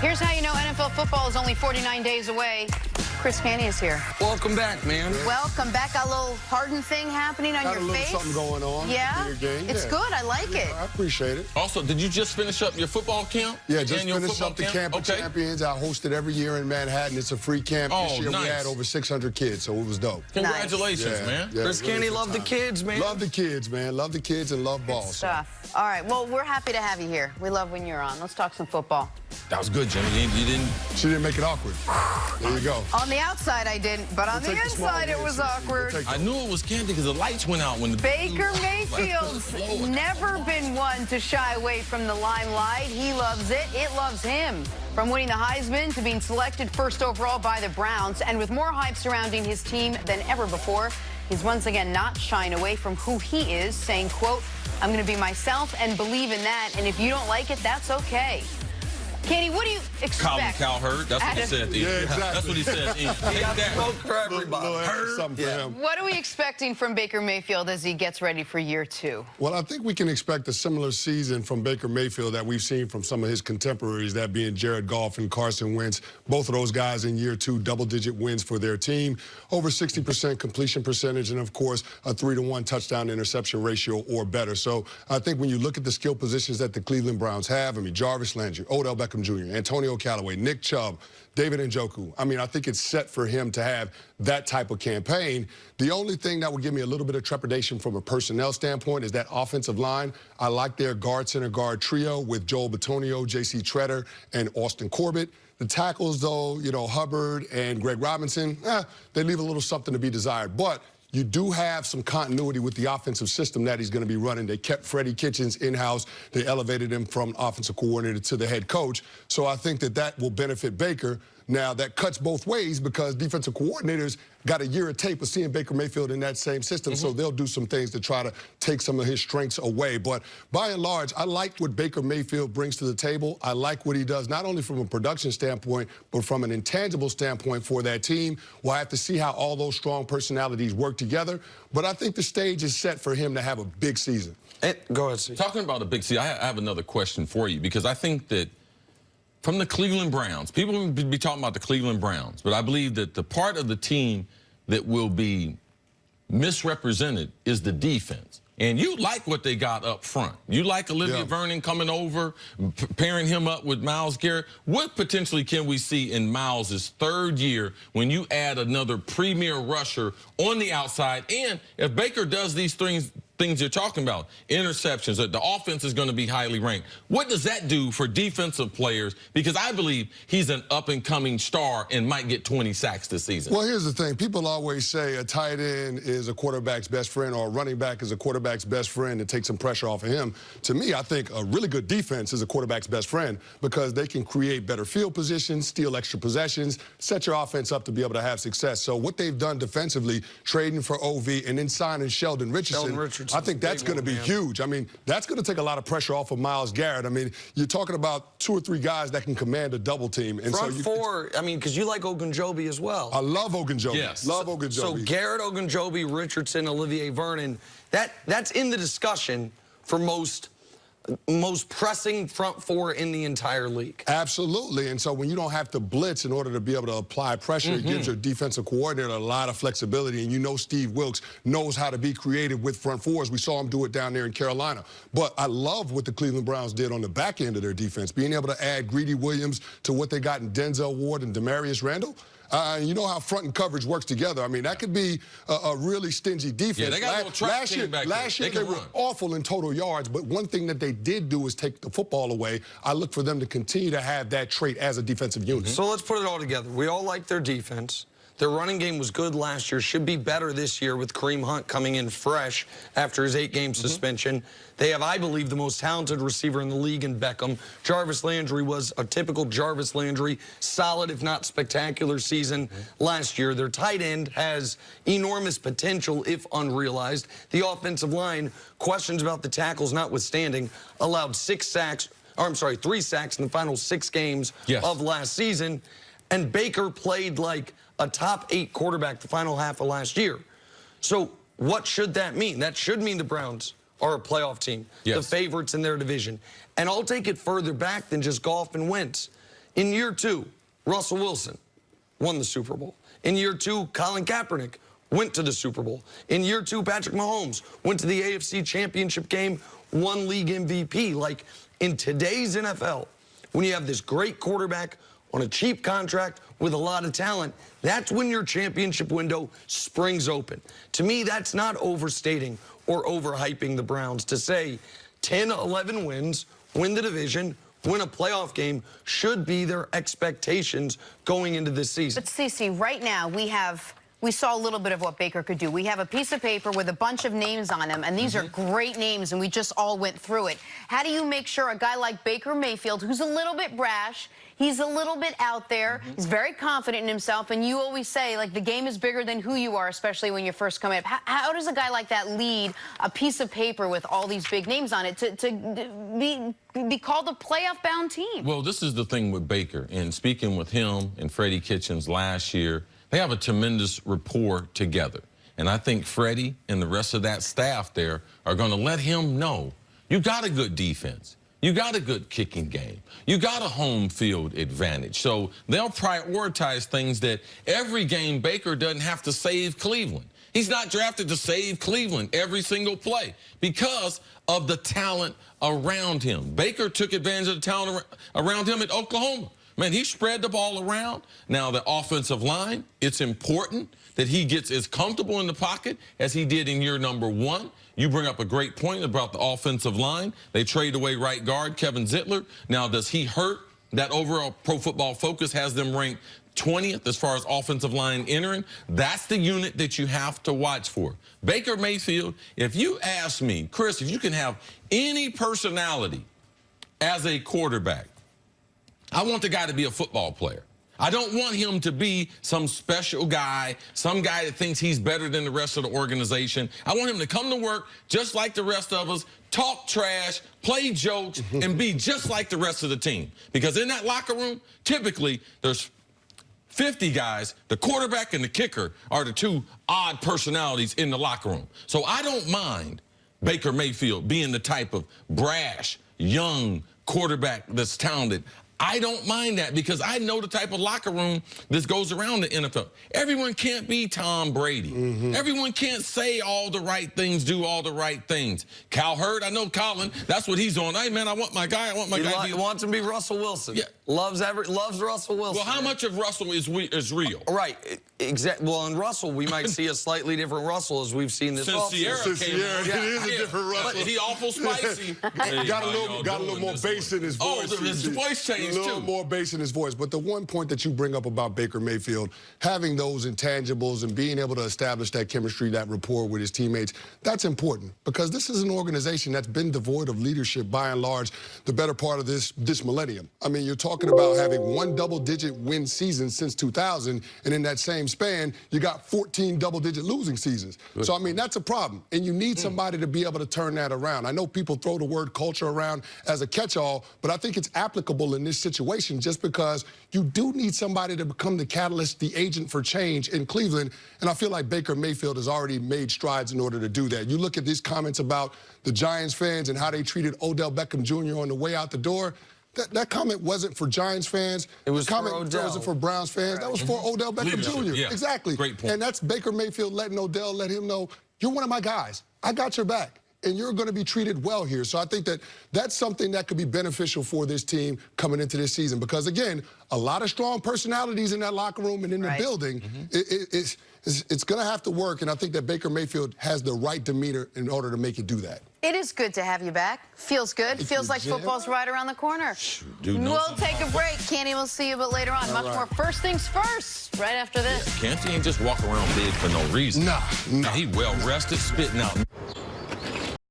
Here's how you know NFL football is only 49 days away. Chris Canty is here. Welcome back, man. Welcome back. Got a little Harden thing happening on your face. Got a little something going on. Yeah? Your game. It's good. I like it. I appreciate it. Also, did you just finish up your football camp? Yeah, just finished up the Camp of Champions. I hosted every year in Manhattan. It's a free camp. This year we had over 600 kids, so it was dope. Congratulations, man. Yeah, Chris Canty, love the kids, man. Love the kids, man. Love the kids and love ball. Good stuff. All right, well, we're happy to have you here. We love when you're on. Let's talk some football. That was good, Jimmy. You didn't... She didn't make it awkward. There you go. On the outside, I didn't, but on the inside, it was awkward. I knew it was Canty because the lights went out when the... Baker Mayfield's never been one to shy away from the limelight. He loves it. It loves him. From winning the Heisman to being selected first overall by the Browns, and with more hype surrounding his team than ever before, he's once again not shying away from who he is, saying, quote, "I'm going to be myself and believe in that, and if you don't like it, that's okay." Canty, what do you expect? Colin Cowherd, that's what he said at the end. Yeah, exactly. That's what he said at the end. He got smoke for everybody. Something for him. What are we expecting from Baker Mayfield as he gets ready for year 2? Well, I think we can expect a similar season from Baker Mayfield that we've seen from some of his contemporaries, that being Jared Goff and Carson Wentz. Both of those guys in year 2, double-digit wins for their team, over 60% completion percentage, and, of course, a 3-to-1 touchdown-interception ratio or better. So I think when you look at the skill positions that the Cleveland Browns have, I mean, Jarvis Landry, Odell Beckham Jr., Antonio Callaway, Nick Chubb, David Njoku. I mean, I think it's set for him to have that type of campaign. The only thing that would give me a little bit of trepidation from a personnel standpoint is that offensive line. I like their center guard trio with Joel Bitonio, J.C. Tretter, and Austin Corbett. The tackles, though, you know, Hubbard and Greg Robinson, they leave a little something to be desired. But you do have some continuity with the offensive system that he's going to be running. They kept Freddie Kitchens in-house. They elevated him from offensive coordinator to the head coach. So I think that that will benefit Baker. Now, that cuts both ways because defensive coordinators got a year of tape of seeing Baker Mayfield in that same system, so they'll do some things to try to take some of his strengths away. But by and large, I like what Baker Mayfield brings to the table. I like what he does, not only from a production standpoint, but from an intangible standpoint for that team. We'll have to see how all those strong personalities work together. But I think the stage is set for him to have a big season. Go ahead, Steve. Talking about a big season, I have another question for you, because I think that from the Cleveland Browns, people will be talking about the Cleveland Browns, but I believe that the part of the team that will be misrepresented is the defense. And you like what they got up front. You like Olivia Vernon coming over, pairing him up with Myles Garrett. What potentially can we see in Myles' 3rd year when you add another premier rusher on the outside? And if Baker does these things you're talking about, interceptions, the offense is going to be highly ranked. What does that do for defensive players? Because I believe he's an up-and-coming star and might get 20 sacks this season. Well, here's the thing. People always say a tight end is a quarterback's best friend or a running back is a quarterback's best friend to take some pressure off of him. To me, I think a really good defense is a quarterback's best friend because they can create better field positions, steal extra possessions, set your offense up to be able to have success. So what they've done defensively, trading for OV and then signing Sheldon Richardson, I think that's going to be huge. I mean, that's going to take a lot of pressure off of Myles Garrett. I mean, you're talking about 2 or 3 guys that can command a double team. And front four, I mean, because you like Ogunjobi as well. I love Ogunjobi. Yes. Love Ogunjobi. So Garrett, Ogunjobi, Richardson, Olivier Vernon, that's in the discussion for most pressing front four in the entire league. Absolutely. And so when you don't have to blitz in order to be able to apply pressure, it gives your defensive coordinator a lot of flexibility. And you know Steve Wilks knows how to be creative with front fours. We saw him do it down there in Carolina. But I love what the Cleveland Browns did on the back end of their defense, being able to add Greedy Williams to what they got in Denzel Ward and Demarius Randall. You know how front and coverage works together. I mean, that could be a really stingy defense. Yeah, they got a little track team back there. Last year they were awful in total yards, but one thing that they did do is take the football away. I look for them to continue to have that trait as a defensive unit. So let's put it all together. We all like their defense. Their running game was good last year, should be better this year with Kareem Hunt coming in fresh after his 8-game suspension. They have, I believe, the most talented receiver in the league in Beckham. Jarvis Landry was a typical Jarvis Landry, solid if not spectacular season last year. Their tight end has enormous potential if unrealized. The offensive line, questions about the tackles notwithstanding, allowed 3 sacks in the final 6 games of last season. And Baker played like a top 8 quarterback the final half of last year. So what should that mean? That should mean the Browns are a playoff team, the favorites in their division. And I'll take it further back than just Goff and Wentz. In year 2, Russell Wilson won the Super Bowl. In year 2, Colin Kaepernick went to the Super Bowl. In year 2, Patrick Mahomes went to the AFC Championship game, won league MVP. Like, in today's NFL, when you have this great quarterback on a cheap contract with a lot of talent, that's when your championship window springs open. To me, that's not overstating or overhyping the Browns to say 10, 11 wins, win the division, win a playoff game should be their expectations going into this season. But Cece, right now we saw a little bit of what Baker could do. We have a piece of paper with a bunch of names on them, and these are great names, and we just all went through it. How do you make sure a guy like Baker Mayfield, who's a little bit brash, he's a little bit out there, he's very confident in himself, and you always say, like, the game is bigger than who you are, especially when you first come up. How does a guy like that lead a piece of paper with all these big names on it to be called a playoff-bound team? Well, this is the thing with Baker, and speaking with him and Freddie Kitchens last year, they have a tremendous rapport together. And I think Freddie and the rest of that staff there are going to let him know, you got a good defense. You got a good kicking game. You got a home field advantage. So they'll prioritize things that every game Baker doesn't have to save Cleveland. He's not drafted to save Cleveland every single play because of the talent around him. Baker took advantage of the talent around him at Oklahoma. Man, he spread the ball around. Now, the offensive line, it's important that he gets as comfortable in the pocket as he did in year number 1. You bring up a great point about the offensive line. They trade away right guard Kevin Zeitler. Now, does he hurt? That overall Pro Football Focus has them ranked 20th as far as offensive line entering. That's the unit that you have to watch for. Baker Mayfield, if you ask me, Chris, if you can have any personality as a quarterback, I want the guy to be a football player. I don't want him to be some special guy, some guy that thinks he's better than the rest of the organization. I want him to come to work just like the rest of us, talk trash, play jokes, and be just like the rest of the team. Because in that locker room, typically there's 50 guys. The quarterback and the kicker are the two odd personalities in the locker room. So I don't mind Baker Mayfield being the type of brash, young quarterback that's talented. I don't mind that because I know the type of locker room this goes around the NFL. Everyone can't be Tom Brady. Everyone can't say all the right things, do all the right things. Cal Hurd, I know Colin, that's what he's on. Hey, man, I want my guy. I want my guy. He wants to be Russell Wilson. Yeah. Loves Russell Wilson. Well, how much of Russell is real? Right. Exactly. Well, in Russell, we might see a slightly different Russell as we've seen this offseason. Since Sierra, it is a different Russell. But he awful spicy. Got a little more bass in his voice. Oh, his voice changed too. A little more bass in his voice. But the one point that you bring up about Baker Mayfield, having those intangibles and being able to establish that chemistry, that rapport with his teammates, that's important because this is an organization that's been devoid of leadership by and large the better part of this millennium. I mean, you're talking about having one double-digit win season since 2000, and in that same span, you got 14 double-digit losing seasons. So, I mean, that's a problem, and you need somebody to be able to turn that around. I know people throw the word culture around as a catch-all, but I think it's applicable in this situation just because you do need somebody to become the catalyst, the agent for change in Cleveland, and I feel like Baker Mayfield has already made strides in order to do that. You look at these comments about the Giants fans and how they treated Odell Beckham Jr. on the way out the door. That comment wasn't for Giants fans. It was the comment for Odell. wasn't for Browns fans. That was for Odell Beckham Jr. Yeah. Exactly. Great point. And that's Baker Mayfield letting Odell let him know, you're one of my guys. I got your back. And you're going to be treated well here. So I think that that's something that could be beneficial for this team coming into this season. Because, again, a lot of strong personalities in that locker room and in the building. It's going to have to work. And I think that Baker Mayfield has the right demeanor in order to make it do that. It is good to have you back. Feels good. Feels like football's right around the corner. We'll take a break. Canty, we'll see you but later on. Much more First Things First right after this. Canty ain't just walk around big for no reason. Nah. He well rested, spitting out